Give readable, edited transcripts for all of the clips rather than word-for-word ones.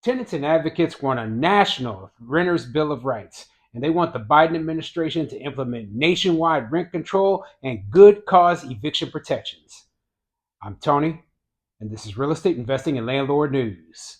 Tenants and advocates want a national renters' bill of rights, and they want the Biden administration to implement nationwide rent control and good cause eviction protections. I'm Tony, and this is Real Estate Investing and Landlord News.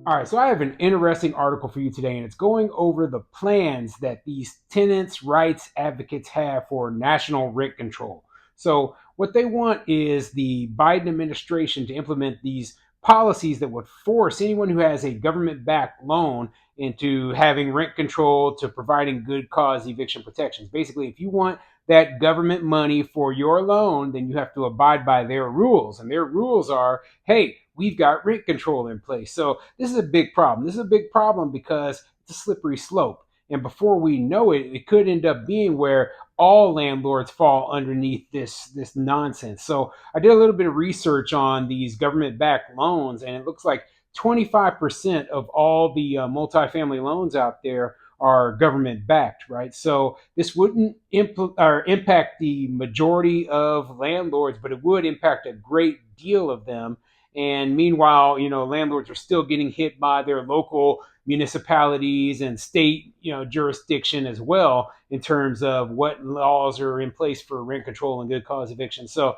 All right, so I have an interesting article for you today, and it's going over the plans that these tenants' rights advocates have for national rent control. So, what they want is the Biden administration to implement these policies that would force anyone who has a government backed loan into having rent control to providing good cause eviction protections. Basically, if you want that government money for your loan, then you have to abide by their rules. And their rules are, hey, we've got rent control in place. So this is a big problem. This is a big problem because it's a slippery slope. And before we know it, it could end up being where all landlords fall underneath this nonsense. So I did a little bit of research on these government-backed loans, and it looks like 25% of all the multifamily loans out there are government backed, right? So this wouldn't impact the majority of landlords, but it would impact a great deal of them. And meanwhile, landlords are still getting hit by their local municipalities and state, jurisdiction as well in terms of what laws are in place for rent control and good cause eviction. So,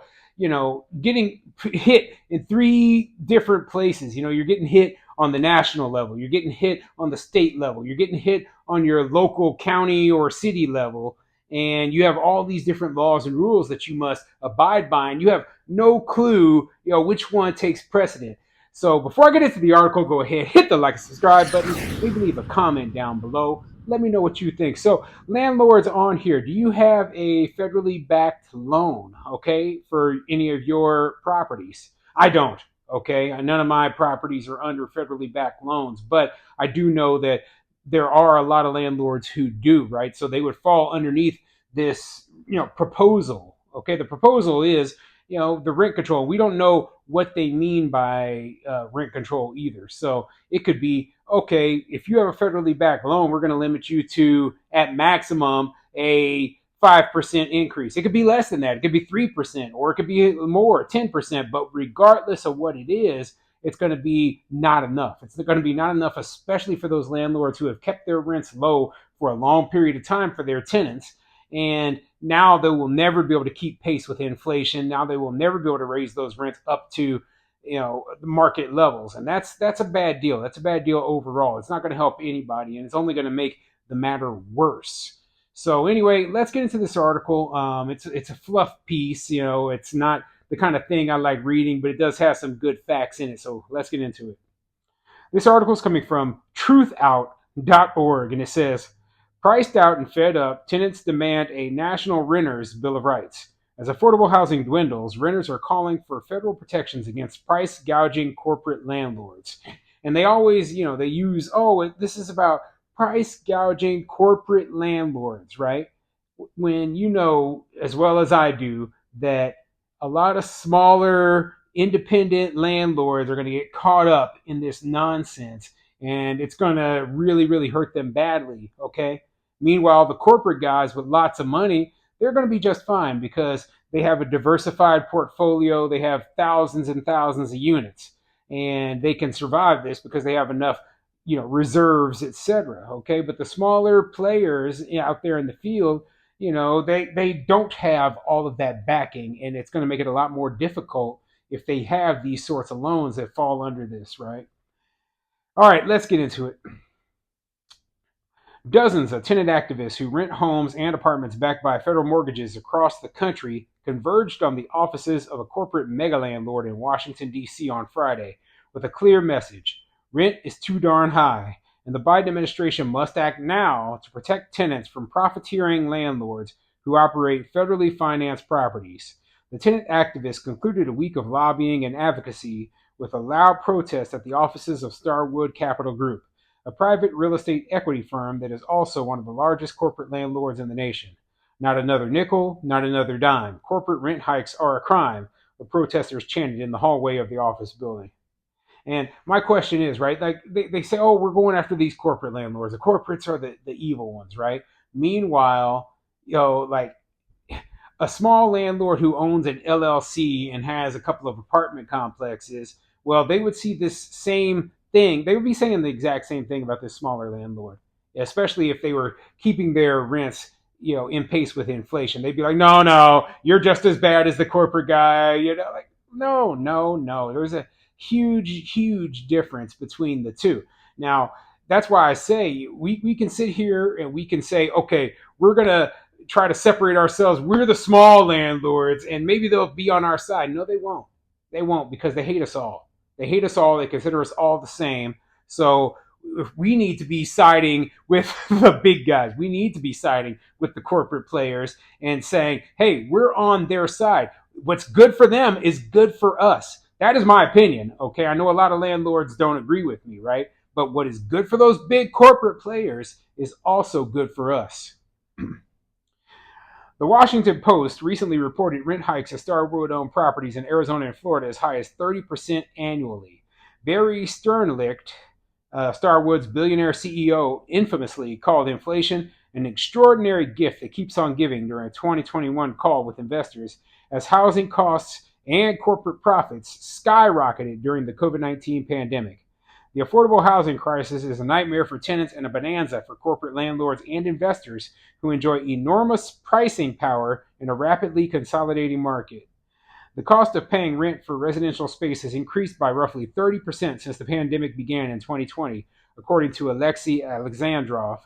getting hit in three different places. You're getting hit on the national level, you're getting hit on the state level, you're getting hit on your local county or city level, and you have all these different laws and rules that you must abide by, and you have no clue, which one takes precedent. So before I get into the article, go ahead, hit the like and subscribe button, maybe leave a comment down below. Let me know what you think. So landlords on here, do you have a federally backed loan, okay, for any of your properties? I don't, okay? None of my properties are under federally backed loans, but I do know that there are a lot of landlords who do, right? So they would fall underneath this, proposal. Okay, the proposal is, the rent control. We don't know what they mean by rent control either. So it could be, okay, if you have a federally backed loan, we're going to limit you to at maximum a 5% increase. It could be less than that. It could be 3%, or it could be more, 10%. But regardless of what it is, it's going to be not enough. It's going to be not enough, especially for those landlords who have kept their rents low for a long period of time for their tenants. And now they will never be able to keep pace with inflation. Now they will never be able to raise those rents up to, the market levels. And that's a bad deal. That's a bad deal overall. It's not going to help anybody, and it's only going to make the matter worse. So anyway, let's get into this article. It's a fluff piece. It's not the kind of thing I like reading, but it does have some good facts in it. So let's get into it. This article is coming from truthout.org, and it says, priced out and fed up, tenants demand a national renters' bill of rights. As affordable housing dwindles, renters are calling for federal protections against price gouging corporate landlords. And they always, they use, this is about price gouging corporate landlords, right? When you know, as well as I do, that a lot of smaller independent landlords are going to get caught up in this nonsense, and it's going to really, really hurt them badly, okay? Meanwhile, the corporate guys with lots of money, they're going to be just fine because they have a diversified portfolio. They have thousands and thousands of units, and they can survive this because they have enough, reserves, etc. Okay, but the smaller players out there in the field, they don't have all of that backing, and it's going to make it a lot more difficult if they have these sorts of loans that fall under this, right? All right, let's get into it. Dozens of tenant activists who rent homes and apartments backed by federal mortgages across the country converged on the offices of a corporate mega landlord in Washington, D.C. on Friday with a clear message: rent is too darn high, and the Biden administration must act now to protect tenants from profiteering landlords who operate federally financed properties. The tenant activists concluded a week of lobbying and advocacy with a loud protest at the offices of Starwood Capital Group, a private real estate equity firm that is also one of the largest corporate landlords in the nation. Not another nickel, not another dime. Corporate rent hikes are a crime, the protesters chanted in the hallway of the office building. And my question is, right, like they say, oh, we're going after these corporate landlords. The corporates are the evil ones, right? Meanwhile, like A small landlord who owns an LLC and has a couple of apartment complexes, well, they would see this same thing. They would be saying the exact same thing about this smaller landlord, especially if they were keeping their rents, in pace with inflation. They'd be like, no, no, you're just as bad as the corporate guy. Like, no, no, no. There's a huge, huge difference between the two. Now, that's why I say we can sit here and we can say, okay, we're going to try to separate ourselves. We're the small landlords, and maybe they'll be on our side. No, they won't. They won't, because they hate us all. They hate us all. They consider us all the same. So if we need to be siding with the big guys. We need to be siding with the corporate players and saying, hey, we're on their side. What's good for them is good for us. That is my opinion. Okay. I know a lot of landlords don't agree with me, right? But what is good for those big corporate players is also good for us. The Washington Post recently reported rent hikes at Starwood-owned properties in Arizona and Florida as high as 30% annually. Barry Sternlicht, Starwood's billionaire CEO, infamously called inflation an extraordinary gift that keeps on giving during a 2021 call with investors as housing costs and corporate profits skyrocketed during the COVID-19 pandemic. The affordable housing crisis is a nightmare for tenants and a bonanza for corporate landlords and investors who enjoy enormous pricing power in a rapidly consolidating market. The cost of paying rent for residential space has increased by roughly 30% since the pandemic began in 2020, according to Alexei Alexandrov,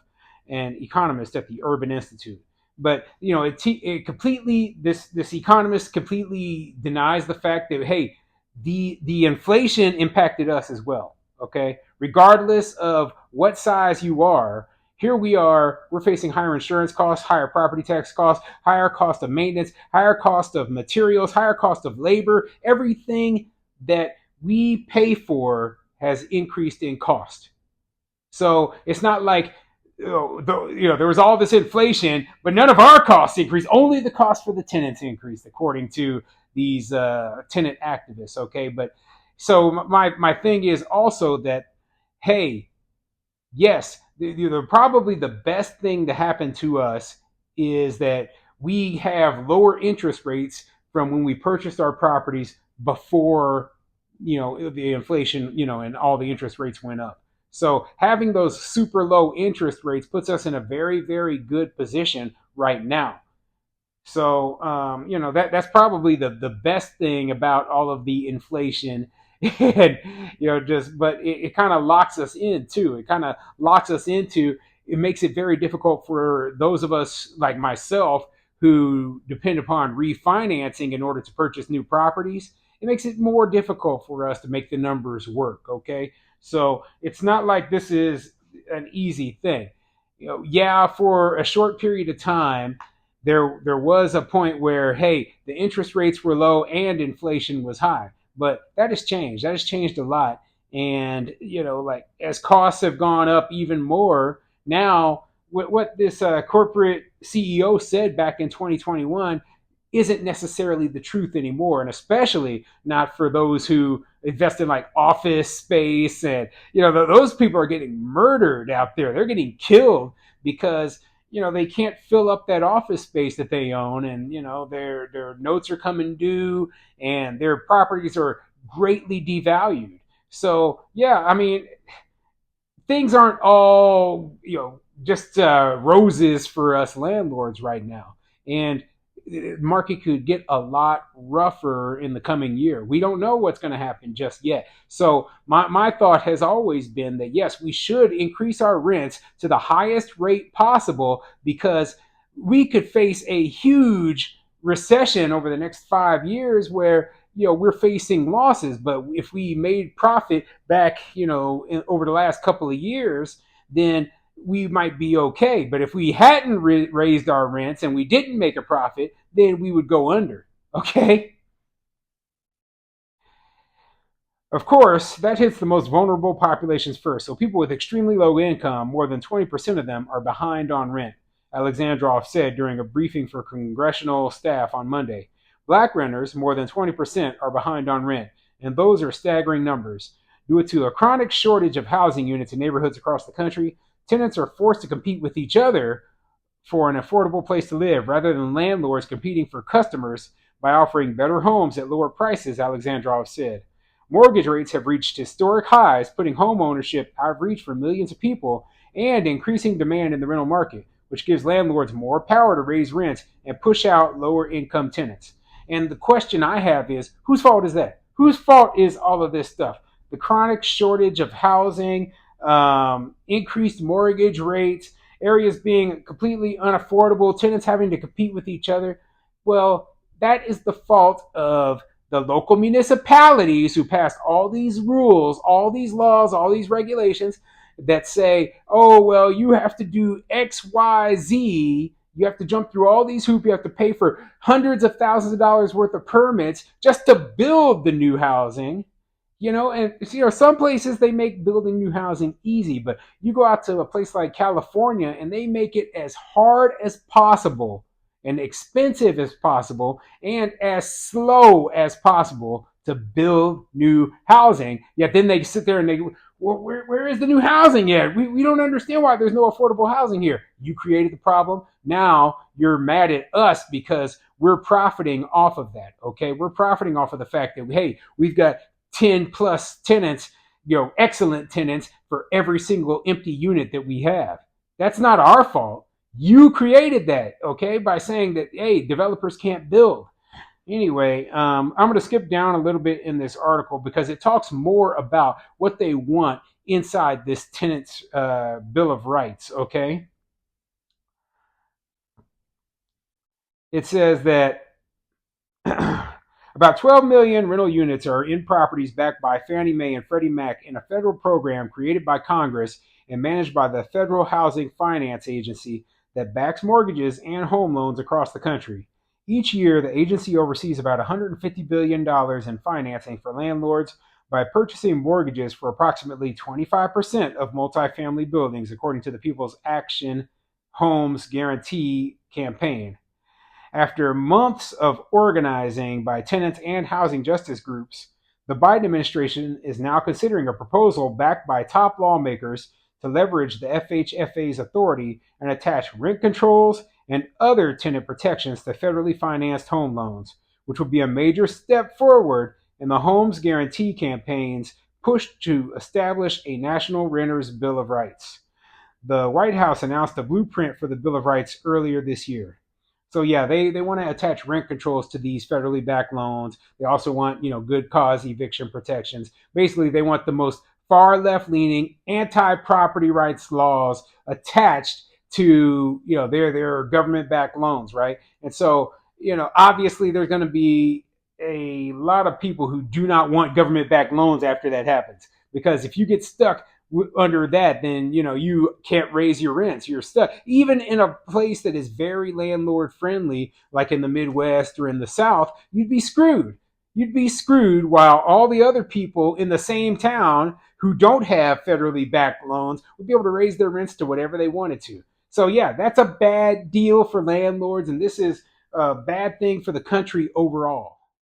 an economist at the Urban Institute. But it completely this economist completely denies the fact that, hey, the inflation impacted us as well. Okay, regardless of what size you are, here we are, we're facing higher insurance costs, higher property tax costs, higher cost of maintenance, higher cost of materials, higher cost of labor. Everything that we pay for has increased in cost. So it's not like, there was all this inflation, but none of our costs increased. Only the cost for the tenants increased, according to these tenant activists. Okay, but so my thing is also that, hey, yes, probably the best thing to happen to us is that we have lower interest rates from when we purchased our properties before, the inflation, and all the interest rates went up. So having those super low interest rates puts us in a very, very good position right now. So that's probably the best thing about all of the inflation. And just, but it kind of locks us in too. It kind of locks us into, it makes it very difficult for those of us like myself who depend upon refinancing in order to purchase new properties. It makes it more difficult for us to make the numbers work. Okay, so it's not like this is an easy thing. Yeah, for a short period of time there was a point where, hey, the interest rates were low and inflation was high, but that has changed a lot. And like, as costs have gone up even more now, what this corporate CEO said back in 2021 isn't necessarily the truth anymore, and especially not for those who invest in like office space. And those people are getting murdered out there. They're getting killed because they can't fill up that office space that they own, and their notes are coming due, and their properties are greatly devalued. So yeah, I mean, things aren't all just roses for us landlords right now, and the market could get a lot rougher in the coming year. We don't know what's going to happen just yet. So my thought has always been that, yes, we should increase our rents to the highest rate possible, because we could face a huge recession over the next 5 years where we're facing losses. But if we made profit back over the last couple of years, then we might be okay. But if we hadn't raised our rents and we didn't make a profit, then we would go under. Okay. Of course, that hits the most vulnerable populations first. So people with extremely low income, more than 20% of them are behind on rent, Alexandrov said during a briefing for congressional staff on Monday. Black renters, more than 20%, are behind on rent, and those are staggering numbers. Due to a chronic shortage of housing units in neighborhoods across the country, tenants are forced to compete with each other for an affordable place to live rather than landlords competing for customers by offering better homes at lower prices, Alexandrov said. Mortgage rates have reached historic highs, putting home ownership out of reach for millions of people and increasing demand in the rental market, which gives landlords more power to raise rents and push out lower income tenants. And the question I have is, whose fault is that? Whose fault is all of this stuff? The chronic shortage of housing, increased mortgage rates, areas being completely unaffordable, tenants having to compete with each other. Well, that is the fault of the local municipalities who passed all these rules, all these laws, all these regulations that say, oh, well, you have to do X, Y, Z. You have to jump through all these hoops. You have to pay for hundreds of thousands of dollars worth of permits just to build the new housing. And some places they make building new housing easy, but you go out to a place like California and they make it as hard as possible and expensive as possible and as slow as possible to build new housing. Yet then they sit there and they, well, where is the new housing yet? We don't understand why there's no affordable housing here. You created the problem. Now you're mad at us because we're profiting off of that. Okay, we're profiting off of the fact that, hey, we've got 10 plus tenants, excellent tenants for every single empty unit that we have. That's not our fault. You created that, okay, by saying that, hey, developers can't build. Anyway, I'm going to skip down a little bit in this article because it talks more about what they want inside this tenant's Bill of Rights, okay? It says that about 12 million rental units are in properties backed by Fannie Mae and Freddie Mac in a federal program created by Congress and managed by the Federal Housing Finance Agency that backs mortgages and home loans across the country. Each year, the agency oversees about $150 billion in financing for landlords by purchasing mortgages for approximately 25% of multifamily buildings, according to the People's Action Homes Guarantee campaign. After months of organizing by tenants and housing justice groups, the Biden administration is now considering a proposal backed by top lawmakers to leverage the FHFA's authority and attach rent controls and other tenant protections to federally financed home loans, which would be a major step forward in the Homes Guarantee campaign's push to establish a national renters' Bill of Rights. The White House announced a blueprint for the Bill of Rights earlier this year. So yeah, they want to attach rent controls to these federally backed loans. They also want, good cause eviction protections. Basically, they want the most far left leaning anti-property rights laws attached to, their government backed loans, right? And so, obviously there's going to be a lot of people who do not want government backed loans after that happens. Because if you get stuck under that, then you can't raise your rents. You're stuck. Even in a place that is very landlord friendly, like in the Midwest or in the South, you'd be screwed. You'd be screwed while all the other people in the same town who don't have federally backed loans would be able to raise their rents to whatever they wanted to. So yeah, that's a bad deal for landlords, and this is a bad thing for the country overall.